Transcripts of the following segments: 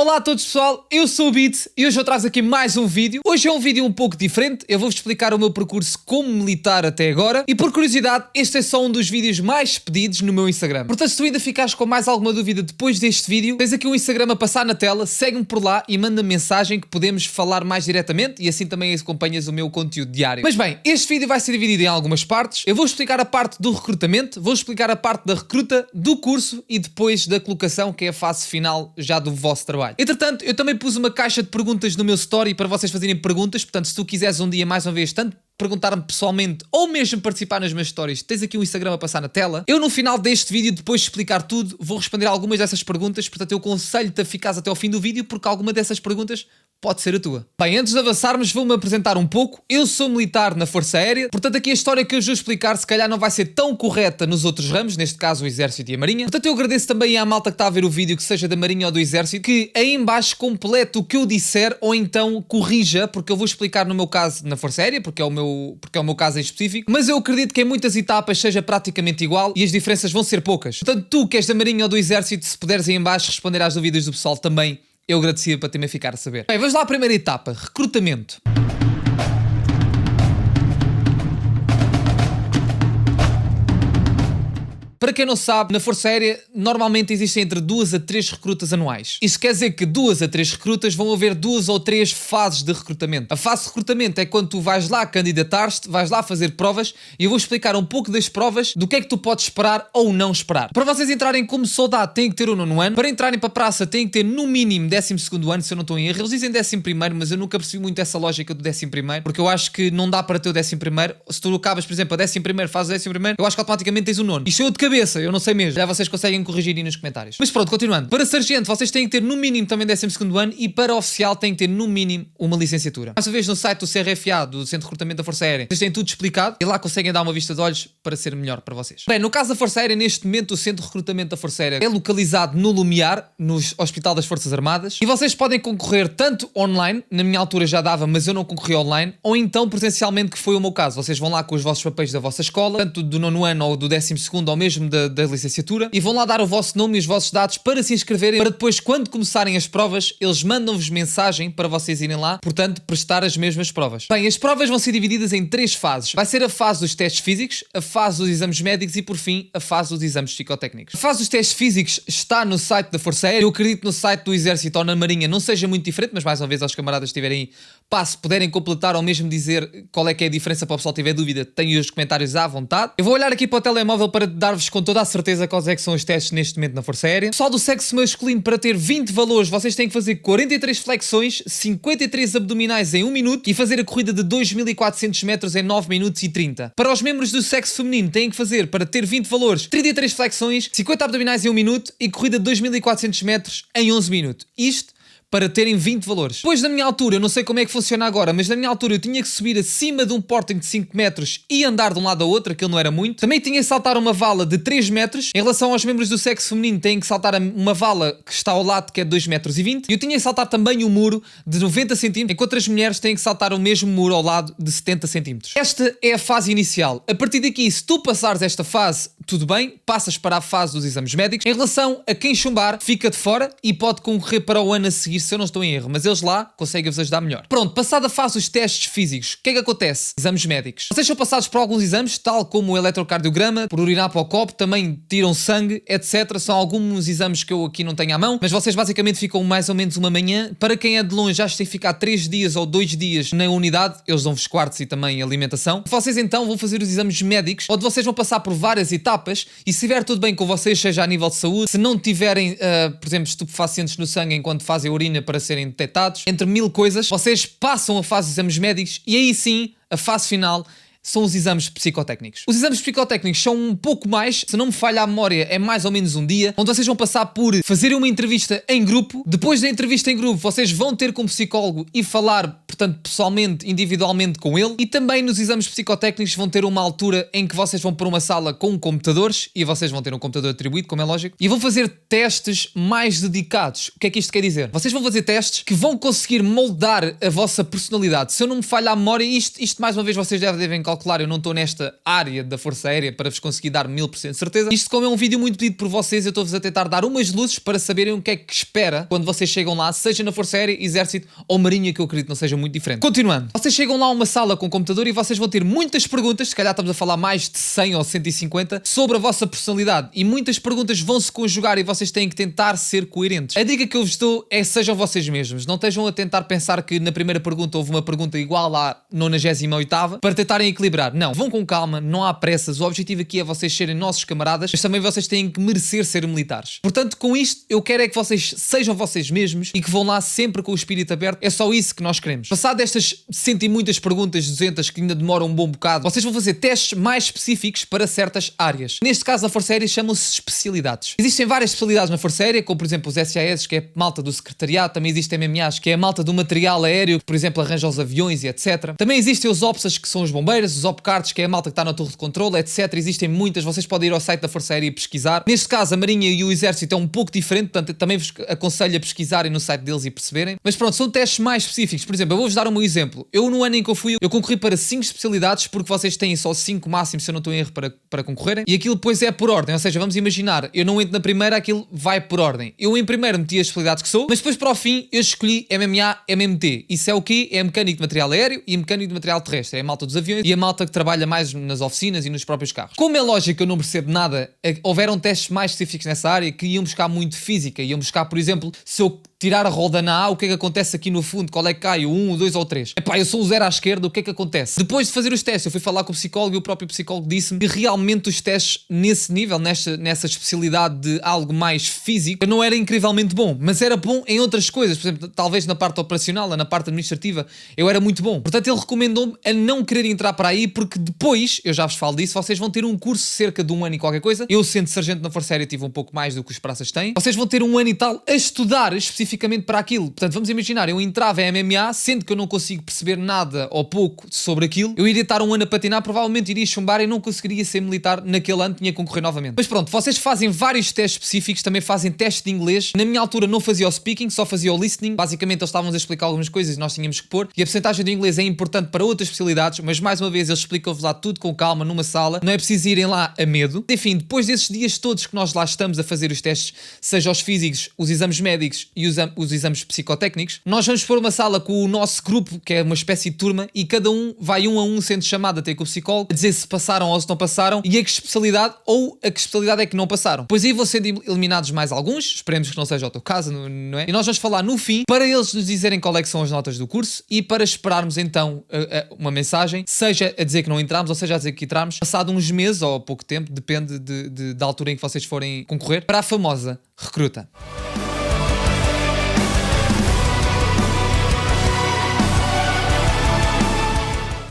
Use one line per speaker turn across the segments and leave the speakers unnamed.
Olá a todos pessoal, eu sou o Beat e hoje eu trago aqui mais um vídeo. Hoje é um vídeo um pouco diferente, eu vou-vos explicar o meu percurso como militar até agora. E por curiosidade, este é só um dos vídeos mais pedidos no meu Instagram. Portanto, se tu ainda ficares com mais alguma dúvida depois deste vídeo, tens aqui o Instagram a passar na tela, segue-me por lá e manda-me mensagem que podemos falar mais diretamente e assim também acompanhas o meu conteúdo diário. Mas bem, este vídeo vai ser dividido em algumas partes. Eu vou explicar a parte do recrutamento, vou explicar a parte da recruta, do curso e depois da colocação, que é a fase final já do vosso trabalho. Entretanto, eu também pus uma caixa de perguntas no meu story para vocês fazerem perguntas, portanto, se tu quiseres um dia mais uma vez, tanto perguntar-me pessoalmente ou mesmo participar nas minhas stories, tens aqui o Instagram a passar na tela. Eu no final deste vídeo, depois de explicar tudo, vou responder algumas dessas perguntas, portanto eu aconselho-te a ficares até ao fim do vídeo porque alguma dessas perguntas pode ser a tua. Bem, antes de avançarmos, vou-me apresentar um pouco. Eu sou militar na Força Aérea, portanto aqui a história que eu vos vou explicar se calhar não vai ser tão correta nos outros ramos, neste caso o Exército e a Marinha. Portanto eu agradeço também à malta que está a ver o vídeo, que seja da Marinha ou do Exército, que aí em baixo complete o que eu disser ou então corrija, porque eu vou explicar no meu caso na Força Aérea, porque é o meu caso em específico, mas eu acredito que em muitas etapas seja praticamente igual e as diferenças vão ser poucas. Portanto, tu que és da Marinha ou do Exército, se puderes aí em baixo responder às dúvidas do pessoal também, eu agradecia para também ficar a saber. Bem, vamos lá à primeira etapa, recrutamento. Para quem não sabe, na Força Aérea normalmente existem entre 2 a 3 recrutas anuais. Isto quer dizer que 2 a 3 recrutas vão haver 2 ou 3 fases de recrutamento. A fase de recrutamento é quando tu vais lá candidatar-te, vais lá fazer provas e eu vou explicar um pouco das provas, do que é que tu podes esperar ou não esperar. Para vocês entrarem como soldado têm que ter o 9º ano, para entrarem para a praça têm que ter no mínimo 12º ano, se eu não estou em erro. Eles dizem 11º, mas eu nunca percebi muito essa lógica do 11º, porque eu acho que não dá para ter o 11º. Se tu acabas, por exemplo, a 11º, fazes o 11º, eu acho que automaticamente tens o 9º. Isto eu de cabeça, eu não sei mesmo. Já vocês conseguem corrigir aí nos comentários. Mas pronto, continuando. Para sargento, vocês têm que ter no mínimo também 12º ano e para oficial têm que ter no mínimo uma licenciatura. Mais uma vez no site do CRFA, do Centro de Recrutamento da Força Aérea, vocês têm tudo explicado e lá conseguem dar uma vista de olhos para ser melhor para vocês. Bem, no caso da Força Aérea, neste momento o Centro de Recrutamento da Força Aérea é localizado no Lumiar, no Hospital das Forças Armadas, e vocês podem concorrer tanto online, na minha altura já dava, mas eu não concorri online, ou então presencialmente, que foi o meu caso. Vocês vão lá com os vossos papéis da vossa escola, tanto do 9º ano ou do 12º ou mesmo da licenciatura, e vão lá dar o vosso nome e os vossos dados para se inscreverem, para depois, quando começarem as provas, eles mandam-vos mensagem para vocês irem lá, portanto, prestar as mesmas provas. Bem, as provas vão ser divididas em 3 fases. Vai ser a fase dos testes físicos, a fase dos exames médicos e, por fim, a fase dos exames psicotécnicos. A fase dos testes físicos está no site da Força Aérea. Eu acredito no site do Exército ou na Marinha não seja muito diferente, mas mais uma vez aos camaradas que estiverem aí, se puderem completar ou mesmo dizer qual é que é a diferença para o pessoal que tiver dúvida, tenham os comentários à vontade. Eu vou olhar aqui para o telemóvel para dar-vos com toda a certeza quais é que são os testes neste momento na Força Aérea. Pessoal do sexo masculino, para ter 20 valores, vocês têm que fazer 43 flexões, 53 abdominais em 1 minuto e fazer a corrida de 2400 metros em 9 minutos e 30. Para os membros do sexo feminino, têm que fazer, para ter 20 valores, 33 flexões, 50 abdominais em 1 minuto e corrida de 2400 metros em 11 minutos. Isto para terem 20 valores. Depois, na minha altura, eu não sei como é que funciona agora, mas na minha altura eu tinha que subir acima de um porting de 5 metros e andar de um lado ao outro, aquilo não era muito. Também tinha que saltar uma vala de 3 metros. Em relação aos membros do sexo feminino, têm que saltar uma vala que está ao lado, que é de 2 metros e 20. E eu tinha que saltar também um muro de 90 cm, enquanto as mulheres têm que saltar o mesmo muro ao lado de 70 cm. Esta é a fase inicial. A partir daqui, se tu passares esta fase, tudo bem, passas para a fase dos exames médicos. Em relação a quem chumbar, fica de fora e pode concorrer para o ano a seguir, se eu não estou em erro, mas eles lá conseguem-vos ajudar melhor. Pronto, passada a fase dos testes físicos, o que é que acontece? Exames médicos. Vocês são passados por alguns exames, tal como o eletrocardiograma, por urinar para o copo, também tiram sangue, etc. São alguns exames que eu aqui não tenho à mão, mas vocês basicamente ficam mais ou menos uma manhã. Para quem é de longe, já tem que ficar 3 dias ou 2 dias na unidade, eles dão-vos quartos e também alimentação. Vocês então vão fazer os exames médicos, onde vocês vão passar por várias etapas e se estiver tudo bem com vocês, seja a nível de saúde, se não tiverem, por exemplo, estupefacientes no sangue enquanto fazem a urina para serem detectados, entre 1000 coisas, vocês passam a fase de exames médicos e aí sim, a fase final são os exames psicotécnicos. Os exames psicotécnicos são um pouco mais, se não me falha a memória, é mais ou menos um dia, onde vocês vão passar por fazer uma entrevista em grupo. Depois da entrevista em grupo, vocês vão ter com um psicólogo e falar, portanto, pessoalmente, individualmente com ele. E também nos exames psicotécnicos vão ter uma altura em que vocês vão para uma sala com computadores e vocês vão ter um computador atribuído, como é lógico, e vão fazer testes mais dedicados. O que é que isto quer dizer? Vocês vão fazer testes que vão conseguir moldar a vossa personalidade. Se eu não me falha a memória, isto mais uma vez vocês devem calcular claro, eu não estou nesta área da Força Aérea para vos conseguir dar 1000% de certeza. Isto, como é um vídeo muito pedido por vocês, eu estou-vos a tentar dar umas luzes para saberem o que é que espera quando vocês chegam lá, seja na Força Aérea, Exército ou Marinha, que eu acredito não seja muito diferente. Continuando, vocês chegam lá a uma sala com computador e vocês vão ter muitas perguntas, se calhar estamos a falar mais de 100 ou 150, sobre a vossa personalidade, e muitas perguntas vão se conjugar e vocês têm que tentar ser coerentes. A dica que eu vos dou é: sejam vocês mesmos, não estejam a tentar pensar que na primeira pergunta houve uma pergunta igual à 98ª para tentarem equilibrar. Não, vão com calma, não há pressas, o objetivo aqui é vocês serem nossos camaradas, mas também vocês têm que merecer ser militares. Portanto, com isto, eu quero é que vocês sejam vocês mesmos e que vão lá sempre com o espírito aberto. É só isso que nós queremos. Passado estas 100 e muitas perguntas, 200, que ainda demoram um bom bocado, vocês vão fazer testes mais específicos para certas áreas. Neste caso, na Força Aérea chamam-se especialidades. Existem várias especialidades na Força Aérea, como por exemplo os SAS, que é a malta do secretariado, também existem MMAs, que é a malta do material aéreo, que por exemplo arranja os aviões e etc. Também existem os OPSAs, que são os bombeiros, os OPCARDs, que é a malta que está na torre de controle, etc. Existem muitas, vocês podem ir ao site da Força Aérea e pesquisar. Neste caso, a Marinha e o Exército é um pouco diferente, portanto também vos aconselho a pesquisarem no site deles e perceberem. Mas pronto, são testes mais específicos. Por exemplo, eu vou-vos dar um exemplo. Eu, no ano em que eu fui, eu concorri para 5 especialidades, porque vocês têm só 5 máximos, se eu não estou em erro, para concorrerem. E aquilo depois é por ordem, ou seja, vamos imaginar, eu não entro na primeira, aquilo vai por ordem. Eu em primeiro meti as especialidades que sou, mas depois para o fim eu escolhi MMA, MMT. Isso é o quê? É mecânico de material aéreo e mecânico de material terrestre. É a malta dos aviões e a malta que trabalha mais nas oficinas e nos próprios carros. Como é lógico que eu não percebo nada, houveram testes mais específicos nessa área que iam buscar muito física, iam buscar, por exemplo, se eu tirar a roda na A, o que é que acontece aqui no fundo? Qual é que cai? O 1, o 2 ou o 3? Epá, eu sou o 0 à esquerda, o que é que acontece? Depois de fazer os testes, eu fui falar com o psicólogo e o próprio psicólogo disse-me que realmente os testes nesse nível, nessa especialidade de algo mais físico, não era incrivelmente bom, mas era bom em outras coisas. Por exemplo, talvez na parte operacional, na parte administrativa, eu era muito bom. Portanto, ele recomendou-me a não querer entrar para aí, porque depois, eu já vos falo disso, vocês vão ter um curso cerca de 1 ano e qualquer coisa. Eu, sendo sargento na Força Aérea, tive um pouco mais do que os praças têm. Vocês vão ter 1 ano e tal a estudar especificamente para aquilo. Portanto, vamos imaginar, eu entrava em MMA, sendo que eu não consigo perceber nada ou pouco sobre aquilo, eu iria estar 1 ano a patinar, provavelmente iria chumbar e não conseguiria ser militar naquele ano, tinha que concorrer novamente. Mas pronto, vocês fazem vários testes específicos, também fazem teste de inglês. Na minha altura não fazia o speaking, só fazia o listening. Basicamente eles estavam a explicar algumas coisas e nós tínhamos que pôr. E a percentagem de inglês é importante para outras especialidades, mas mais uma vez eles explicam-vos lá tudo com calma, numa sala. Não é preciso irem lá a medo. Enfim, depois desses dias todos que nós lá estamos a fazer os testes, seja os físicos, os exames médicos e os exames psicotécnicos, nós vamos pôr uma sala com o nosso grupo, que é uma espécie de turma, e cada um vai 1 a 1 sendo chamado a ter com o psicólogo, a dizer se passaram ou se não passaram, e a que especialidade ou a que especialidade é que não passaram. Pois aí vão sendo eliminados mais alguns, esperemos que não seja o teu caso, não é? E nós vamos falar no fim, para eles nos dizerem qual é que são as notas do curso, e para esperarmos então uma mensagem, seja a dizer que não entramos, ou seja a dizer que entramos, passado uns meses ou pouco tempo, depende da altura em que vocês forem concorrer, para a famosa recruta.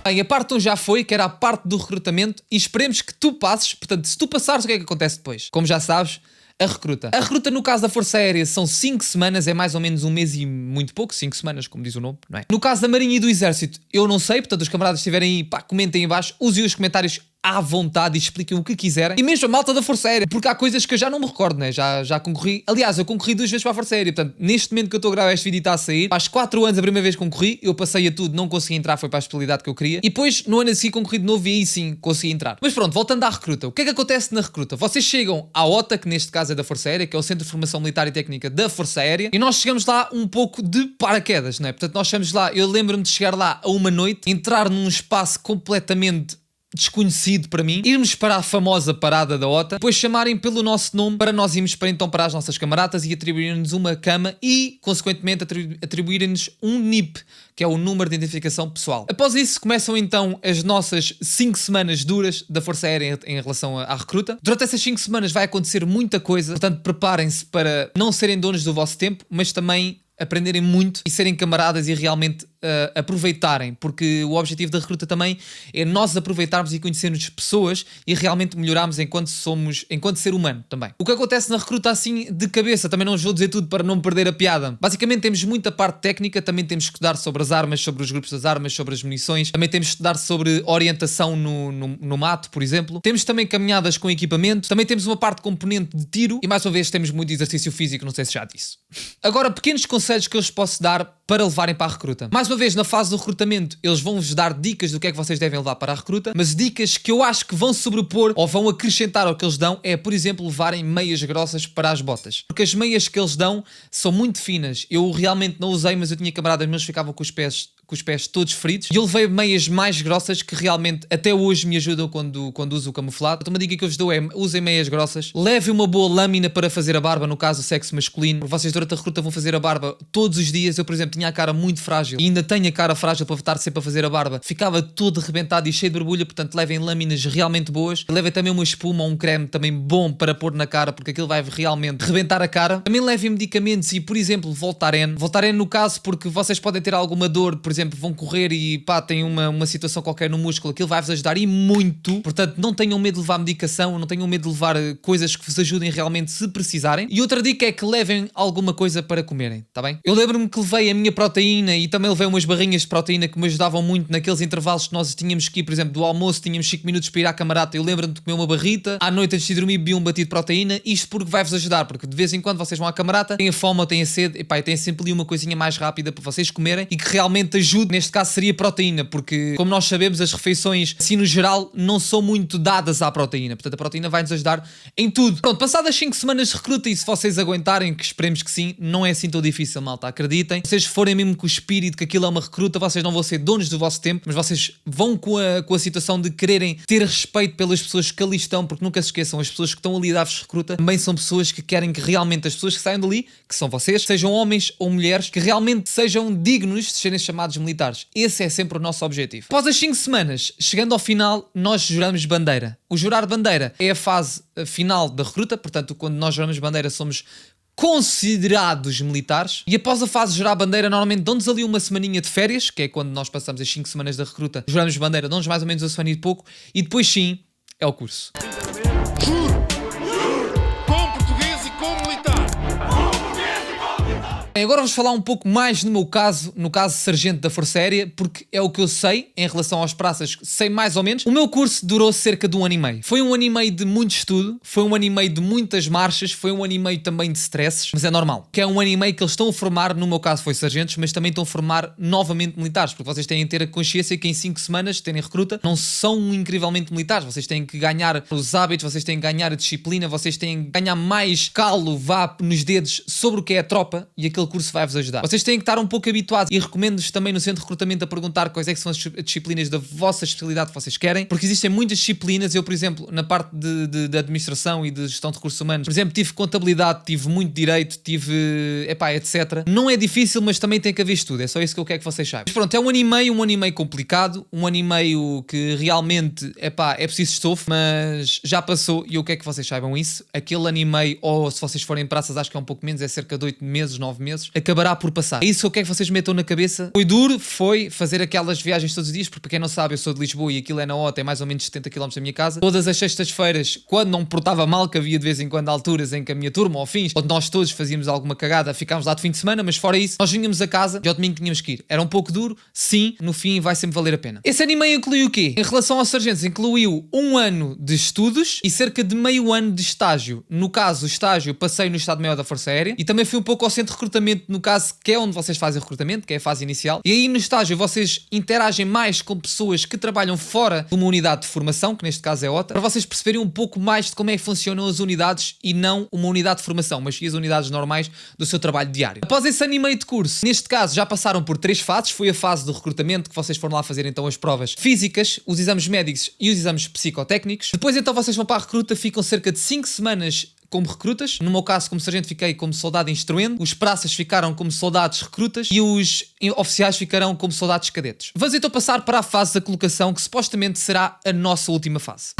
Bem, a parte 1 já foi, que era a parte do recrutamento, e esperemos que tu passes. Portanto, se tu passares, o que é que acontece depois? Como já sabes, a recruta. A recruta, no caso da Força Aérea, são 5 semanas, é mais ou menos 1 mês e muito pouco, 5 semanas, como diz o nome, não é? No caso da Marinha e do Exército, eu não sei, portanto, os camaradas estiverem aí, pá, comentem em baixo, usem os comentários à vontade e expliquem o que quiserem. E mesmo a malta da Força Aérea, porque há coisas que eu já não me recordo, né? Já concorri. Aliás, eu concorri 2 vezes para a Força Aérea. Portanto, neste momento que eu estou a gravar este vídeo e está a sair, faz 4 anos a primeira vez que concorri, eu passei a tudo, não consegui entrar, foi para a especialidade que eu queria. E depois, no ano a seguir, concorri de novo e aí sim consegui entrar. Mas pronto, voltando à recruta. O que é que acontece na recruta? Vocês chegam à OTA, que neste caso é da Força Aérea, que é o Centro de Formação Militar e Técnica da Força Aérea, e nós chegamos lá um pouco de paraquedas, não é? Portanto, nós chegamos lá, eu lembro-me de chegar lá a uma noite, entrar num espaço completamente desconhecido para mim, irmos para a famosa parada da OTA, depois chamarem pelo nosso nome para nós irmos para as nossas camaradas e atribuírem-nos uma cama e, consequentemente, atribuírem-nos um NIP, que é o número de identificação pessoal. Após isso, começam então as nossas 5 semanas duras da Força Aérea em relação à recruta. Durante essas 5 semanas vai acontecer muita coisa, portanto preparem-se para não serem donos do vosso tempo, mas também aprenderem muito e serem camaradas e realmente aproveitarem, porque o objetivo da recruta também é nós aproveitarmos e conhecermos pessoas e realmente melhorarmos enquanto ser humano também. O que acontece na recruta assim de cabeça, também não vos vou dizer tudo para não perder a piada. Basicamente temos muita parte técnica, também temos que estudar sobre as armas, sobre os grupos das armas, sobre as munições, também temos que estudar sobre orientação no mato, por exemplo. Temos também caminhadas com equipamento, também temos uma parte componente de tiro e mais uma vez temos muito exercício físico, não sei se já disse. Agora, pequenos conselhos que eu vos posso dar para levarem para a recruta. Mais uma vez, na fase do recrutamento, eles vão-vos dar dicas do que é que vocês devem levar para a recruta, mas dicas que eu acho que vão sobrepor ou vão acrescentar ao que eles dão é, por exemplo, levarem meias grossas para as botas. Porque as meias que eles dão são muito finas. Eu realmente não usei, mas eu tinha camaradas meus que ficavam com os pés todos feridos, e eu levei meias mais grossas que realmente até hoje me ajudam quando uso o camuflado. Então uma dica que eu vos dou é: usem meias grossas, levem uma boa lâmina para fazer a barba, no caso o sexo masculino, porque vocês durante a recruta vão fazer a barba todos os dias. Eu, por exemplo, tinha a cara muito frágil e ainda tenho a cara frágil para estar sempre a fazer a barba, ficava todo arrebentado e cheio de borbulha, portanto levem lâminas realmente boas, levem também uma espuma ou um creme também bom para pôr na cara, porque aquilo vai realmente rebentar a cara. Também levem medicamentos e, por exemplo, Voltaren no caso, porque vocês podem ter alguma dor, por exemplo, vão correr e pá, têm uma situação qualquer no músculo, aquilo vai-vos ajudar e muito. Portanto, não tenham medo de levar medicação, não tenham medo de levar coisas que vos ajudem realmente se precisarem. E outra dica é que levem alguma coisa para comerem, tá bem? Eu lembro-me que levei a minha proteína e também levei umas barrinhas de proteína que me ajudavam muito naqueles intervalos que nós tínhamos que ir, por exemplo, do almoço, tínhamos 5 minutos para ir à camarata. Eu lembro-me de comer uma barrita, à noite antes de dormir bebi um batido de proteína, isto porque vai-vos ajudar, porque de vez em quando vocês vão à camarata, têm a fome ou têm a sede, e pá, têm sempre ali uma coisinha mais rápida para vocês comerem e que realmente ajude. Neste caso seria proteína, porque como nós sabemos, as refeições assim no geral não são muito dadas à proteína, portanto a proteína vai-nos ajudar em tudo. Pronto, passadas 5 semanas de recruta, e se vocês aguentarem, que esperemos que sim, não é assim tão difícil, malta, acreditem. Se vocês forem mesmo com o espírito que aquilo é uma recruta, vocês não vão ser donos do vosso tempo, mas vocês vão com a situação de quererem ter respeito pelas pessoas que ali estão, porque nunca se esqueçam, as pessoas que estão ali a dar-vos recruta também são pessoas que querem que realmente as pessoas que saiam dali, que são vocês, sejam homens ou mulheres, que realmente sejam dignos de serem chamados militares. Esse é sempre o nosso objetivo. Após as 5 semanas, chegando ao final, nós juramos bandeira. O jurar bandeira é a fase final da recruta, portanto, quando nós juramos bandeira somos considerados militares, e após a fase de jurar bandeira normalmente dão-nos ali uma semaninha de férias, que é quando nós passamos as 5 semanas da recruta, juramos bandeira, dão-nos mais ou menos uma semana e pouco, e depois sim, é o curso. Bem, agora vamos falar um pouco mais no meu caso, no caso de sargento da Força Aérea, porque é o que eu sei em relação às praças, sei mais ou menos. O meu curso durou cerca de 1 ano e meio. Foi 1 ano e meio de muito estudo, foi 1 ano e meio de muitas marchas, foi 1 ano e meio também de stresses, mas é normal. Que é 1 ano e meio que eles estão a formar, no meu caso foi sargentos, mas também estão a formar novamente militares, porque vocês têm que ter a consciência que em 5 semanas, terem recruta, não são incrivelmente militares. Vocês têm que ganhar os hábitos, vocês têm que ganhar a disciplina, vocês têm que ganhar mais calo, vá nos dedos sobre o que é a tropa, e aquele curso vai-vos ajudar. Vocês têm que estar um pouco habituados, e recomendo-vos também no centro de recrutamento a perguntar quais é que são as disciplinas da vossa especialidade que vocês querem, porque existem muitas disciplinas. Eu, por exemplo, na parte de administração e de gestão de recursos humanos, por exemplo, tive contabilidade, tive muito direito, tive, etc. Não é difícil, mas também tem que haver estudo, é só isso que eu quero que vocês saibam. Mas pronto, é 1 ano e meio complicado, 1 ano e meio que realmente, é preciso estofo, mas já passou e eu quero que vocês saibam isso. Aquele ano e meio, ou se vocês forem em praças, acho que é um pouco menos, é cerca de 8 meses, 9 meses, acabará por passar. É isso que eu quero que vocês metam na cabeça. Foi duro, foi fazer aquelas viagens todos os dias, porque para quem não sabe, eu sou de Lisboa e aquilo é na OTA, é mais ou menos 70 km da minha casa. Todas as sextas-feiras, quando não me portava mal, que havia de vez em quando alturas em que a minha turma, ou fins, onde nós todos fazíamos alguma cagada, ficámos lá de fim de semana, mas fora isso, nós vinhamos a casa e ao domingo tínhamos que ir. Era um pouco duro, sim, no fim vai sempre valer a pena. Esse ano e meio incluiu o quê? Em relação aos sargentos, incluiu 1 ano de estudos e cerca de meio ano de estágio. No caso, o estágio passei no Estado-Maior da Força Aérea e também fui um pouco ao centro de recrutamento, no caso, que é onde vocês fazem o recrutamento, que é a fase inicial. E aí no estágio vocês interagem mais com pessoas que trabalham fora de uma unidade de formação, que neste caso é OTA, para vocês perceberem um pouco mais de como é que funcionam as unidades e não uma unidade de formação, mas sim as unidades normais do seu trabalho diário. Após esse ano e meio de curso, neste caso já passaram por 3 fases. Foi a fase do recrutamento, que vocês foram lá fazer então as provas físicas, os exames médicos e os exames psicotécnicos. Depois então vocês vão para a recruta, ficam cerca de 5 semanas como recrutas. No meu caso, como sargento, fiquei como soldado instruendo, os praças ficaram como soldados recrutas e os oficiais ficarão como soldados cadetes. Vamos então passar para a fase da colocação, que supostamente será a nossa última fase.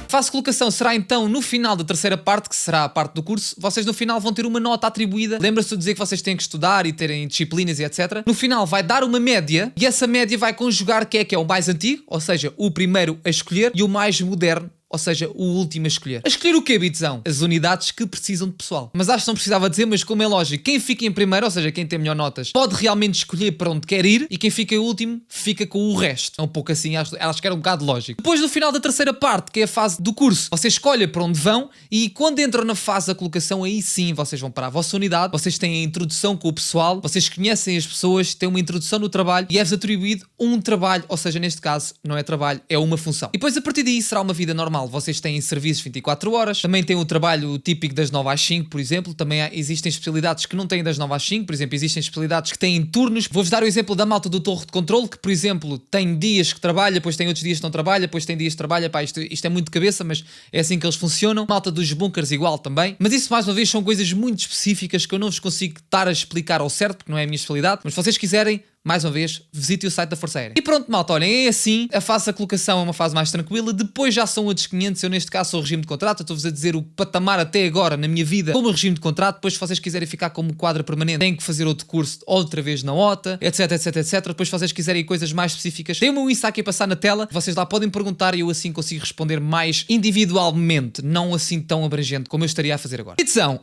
A fase de colocação será então no final da terceira parte, que será a parte do curso. Vocês no final vão ter uma nota atribuída. Lembra-se de dizer que vocês têm que estudar e terem disciplinas e etc. No final vai dar uma média e essa média vai conjugar que é o mais antigo, ou seja, o primeiro a escolher, e o mais moderno, ou seja, o último a escolher. A escolher o quê, Bitzão? As unidades que precisam de pessoal. Mas acho que não precisava dizer, mas como é lógico, quem fica em primeiro, ou seja, quem tem melhor notas, pode realmente escolher para onde quer ir, e quem fica em último, fica com o resto. É um pouco assim, acho que era um bocado lógico. Depois do final da terceira parte, que é a fase do curso, vocês escolhem para onde vão, e quando entram na fase da colocação, aí sim vocês vão para a vossa unidade, vocês têm a introdução com o pessoal, vocês conhecem as pessoas, têm uma introdução no trabalho, e é-vos atribuído um trabalho, ou seja, neste caso, não é trabalho, é uma função. E depois, a partir daí, será uma vida normal. Vocês têm serviços 24 horas, também têm o trabalho típico das 9 às 5, por exemplo, também existem especialidades que não têm das 9 às 5, por exemplo, existem especialidades que têm turnos. Vou-vos dar o exemplo da malta do torre de controle, que, por exemplo, tem dias que trabalha, depois tem outros dias que não trabalha, depois tem dias que trabalha, pá, isto é muito de cabeça, mas é assim que eles funcionam. Malta dos bunkers igual também, mas isso, mais uma vez, são coisas muito específicas que eu não vos consigo estar a explicar ao certo, porque não é a minha especialidade, mas se vocês quiserem, mais uma vez, visite o site da Força Aérea. E pronto, malta, olhem, é assim, a fase da colocação é uma fase mais tranquila, depois já são outros 500, eu neste caso sou o regime de contrato, eu estou-vos a dizer o patamar até agora na minha vida como regime de contrato, depois se vocês quiserem ficar como quadra permanente, têm que fazer outro curso outra vez na OTA, etc, etc, etc, depois se vocês quiserem coisas mais específicas, tem o meu Insta aqui a passar na tela, vocês lá podem perguntar e eu assim consigo responder mais individualmente, não assim tão abrangente como eu estaria a fazer agora. Então,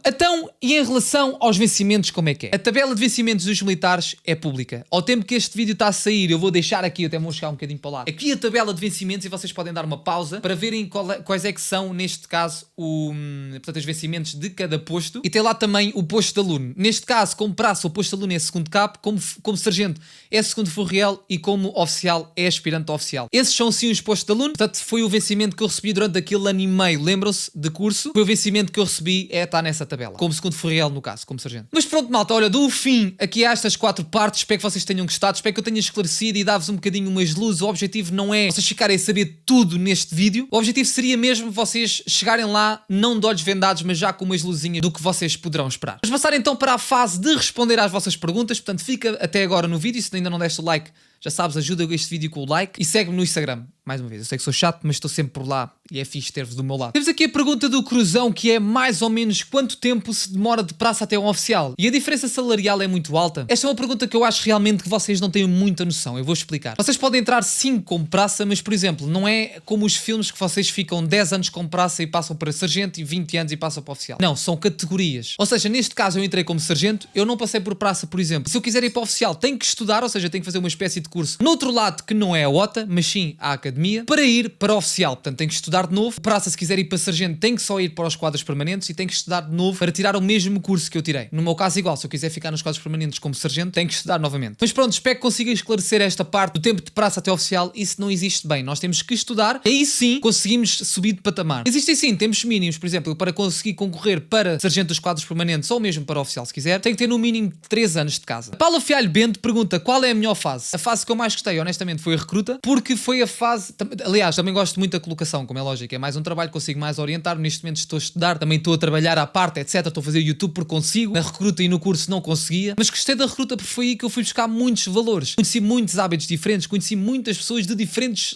e em relação aos vencimentos, como é que é? A tabela de vencimentos dos militares é pública. Ao tempo que este vídeo está a sair, eu vou deixar aqui, até vou chegar um bocadinho para o lado, aqui a tabela de vencimentos, e vocês podem dar uma pausa para verem quais é que são, neste caso, portanto, os vencimentos de cada posto, e tem lá também o posto de aluno. Neste caso, como praça, o posto de aluno é segundo cap, como sargento é segundo furriel e como oficial é aspirante oficial. Esses são sim os postos de aluno, portanto foi o vencimento que eu recebi durante aquele ano e meio, lembram-se, de curso, foi o vencimento que eu recebi, está nessa tabela, como segundo furriel no caso, como sargento. Mas pronto, malta, olha, do fim aqui a estas 4 partes, espero que vocês tenham gostado, espero que eu tenha esclarecido e dar-vos um bocadinho umas luzes. O objetivo não é vocês ficarem a saber tudo neste vídeo, o objetivo seria mesmo vocês chegarem lá, não de olhos vendados, mas já com umas luzinhas do que vocês poderão esperar. Vamos passar então para a fase de responder às vossas perguntas, portanto fica até agora no vídeo, se ainda não deste o like, já sabes, ajuda este vídeo com o like e segue-me no Instagram. Mais uma vez, eu sei que sou chato, mas estou sempre por lá e é fixe ter-vos do meu lado. Temos aqui a pergunta do Cruzão, que é mais ou menos quanto tempo se demora de praça até um oficial? E a diferença salarial é muito alta? Esta é uma pergunta que eu acho realmente que vocês não têm muita noção, eu vou explicar. Vocês podem entrar sim como praça, mas por exemplo, não é como os filmes que vocês ficam 10 anos como praça e passam para sargento e 20 anos e passam para oficial. Não, são categorias. Ou seja, neste caso eu entrei como sargento, eu não passei por praça, por exemplo. Se eu quiser ir para oficial, tenho que estudar, ou seja, tenho que fazer uma espécie de curso no outro lado que não é a OTA, mas sim a academia, para ir para oficial. Portanto, tenho que estudar de novo. Praça, se quiser ir para sargento, tem que só ir para os quadros permanentes e tem que estudar de novo para tirar o mesmo curso que eu tirei. No meu caso, igual, se eu quiser ficar nos quadros permanentes como sargento, tenho que estudar novamente. Mas pronto, espero que consiga esclarecer esta parte do tempo de praça até oficial. Isso não existe bem. Nós temos que estudar e aí sim conseguimos subir de patamar. Existem sim, temos mínimos. Por exemplo, para conseguir concorrer para sargento dos quadros permanentes ou mesmo para oficial, se quiser, tem que ter no mínimo 3 anos de casa. Paula Fialho Bento pergunta qual é a melhor fase. A fase que eu mais gostei, honestamente, foi a recruta, porque foi a fase... Aliás, também gosto muito da colocação, como é lógico. É mais um trabalho que consigo mais orientar. Neste momento estou a estudar, também estou a trabalhar à parte, etc. Estou a fazer YouTube porque consigo. Na recruta e no curso não conseguia. Mas gostei da recruta porque foi aí que eu fui buscar muitos valores. Conheci muitos hábitos diferentes, conheci muitas pessoas de diferentes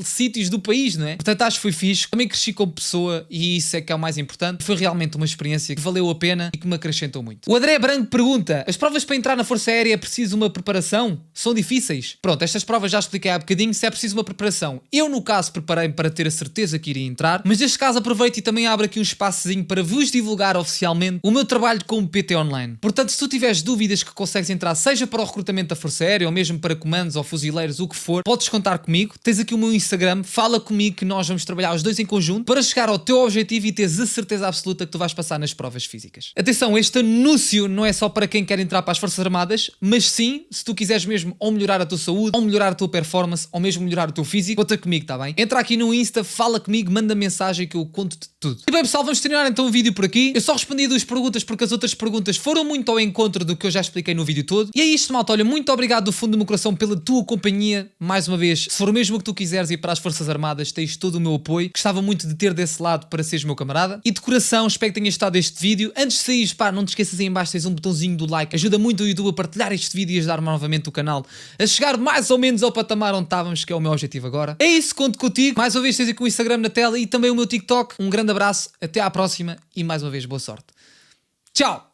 sítios do país, não é? Portanto, acho que foi fixe. Também cresci como pessoa e isso é que é o mais importante. Foi realmente uma experiência que valeu a pena e que me acrescentou muito. O André Branco pergunta: as provas para entrar na Força Aérea é preciso uma preparação? São difíceis? Pronto, estas provas já expliquei há bocadinho. Se é preciso uma preparação, eu no caso preparei-me para ter a certeza que iria entrar, mas neste caso aproveito e também abro aqui um espaçozinho para vos divulgar oficialmente o meu trabalho como PT online. Portanto, se tu tiveres dúvidas que consegues entrar, seja para o recrutamento da Força Aérea ou mesmo para comandos ou fuzileiros, o que for, podes contar comigo. Tens aqui o meu Instagram, fala comigo que nós vamos trabalhar os dois em conjunto para chegar ao teu objetivo e teres a certeza absoluta que tu vais passar nas provas físicas. Atenção, este anúncio não é só para quem quer entrar para as Forças Armadas, mas sim, se tu quiseres mesmo ou melhorar a tua saúde, ou melhorar a tua performance, ou mesmo melhorar o teu físico, conta comigo, tá bem? Entra aqui no Insta, fala comigo, manda mensagem que eu conto-te tudo. E bem pessoal, vamos terminar então o vídeo por aqui. Eu só respondi 2 perguntas porque as outras perguntas foram muito ao encontro do que eu já expliquei no vídeo todo. E é isto, malta. Olha, muito obrigado do fundo do meu coração pela tua companhia. Mais uma vez, se for o mesmo que tu quiseres ir para as Forças Armadas, tens todo o meu apoio. Gostava muito de ter desse lado para seres meu camarada. E de coração, espero que tenhas gostado deste vídeo. Antes de saíres, pá, não te esqueças aí em baixo, tens um botãozinho do like. Ajuda muito o YouTube a partilhar este vídeo e ajudar-me novamente o canal a chegar mais ou menos ao patamar onde estávamos, que é o meu objetivo agora. É isso, conto contigo. Mais uma vez, tens aqui o Instagram na tela e também o meu TikTok. Um grande abraço, até à próxima e mais uma vez boa sorte. Tchau!